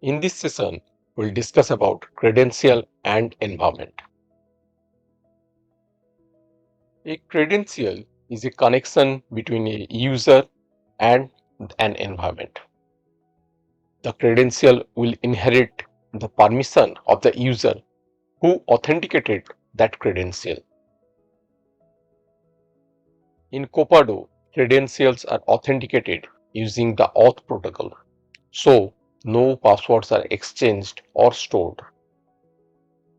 In this session, we'll discuss about credential and environment. A credential is a connection between a user and an environment. The credential will inherit the permission of the user who authenticated that credential. In Copado, credentials are authenticated using the auth protocol, so no passwords are exchanged or stored.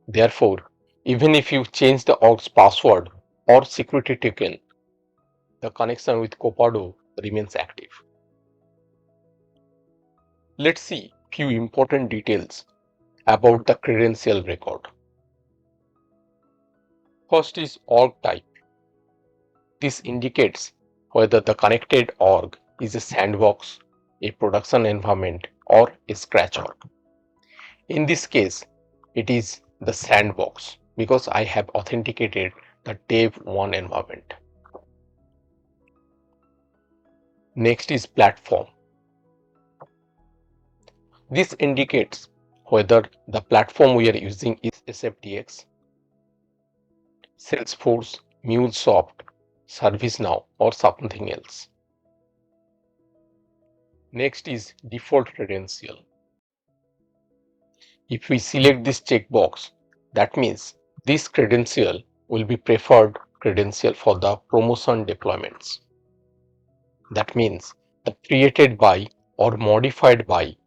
Therefore, even if you change the auth's password or security token, the connection with Copado remains active. Let's see few important details about the credential record. First is org type. This indicates whether the connected org is a sandbox, a production environment, or a scratch org. In this case, it is the sandbox because I have authenticated the dev1 environment. Next is platform. This indicates whether the platform we are using is SFTX, Salesforce, MuleSoft, ServiceNow, or something else. Next is default credential. If we select this checkbox, that means this credential will be preferred credential for the promotion deployments. That means the created by or modified by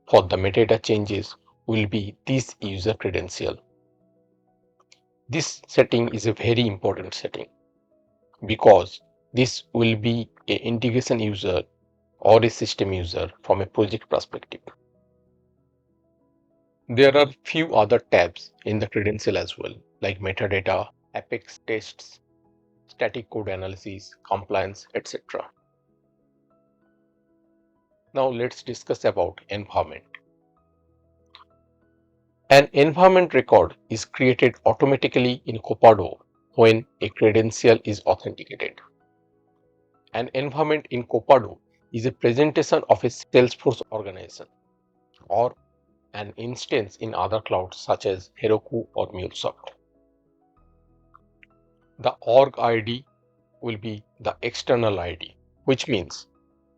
for the metadata changes will be this user credential. This setting is a very important setting because this will be an integration user or a system user from a project perspective. There are few other tabs in the credential as well, like metadata, Apex tests, static code analysis, compliance, etc. Now let's discuss about environment. An environment record is created automatically in Copado when a credential is authenticated. An environment in Copado is a presentation of a Salesforce organization or an instance in other clouds such as Heroku or MuleSoft. The org ID will be the external ID, which means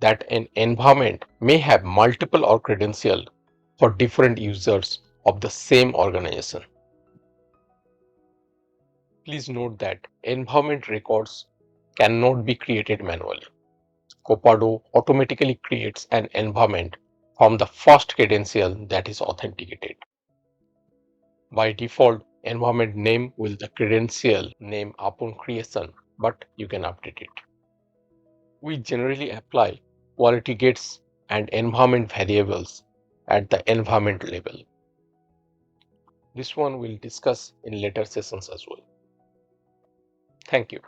that an environment may have multiple org credentials for different users of the same organization. Please note that environment records cannot be created manually. Copado automatically creates an environment from the first credential that is authenticated. By default, environment name will the credential name upon creation, but you can update it. We generally apply quality gates and environment variables at the environment level. This one we'll discuss in later sessions as well. Thank you.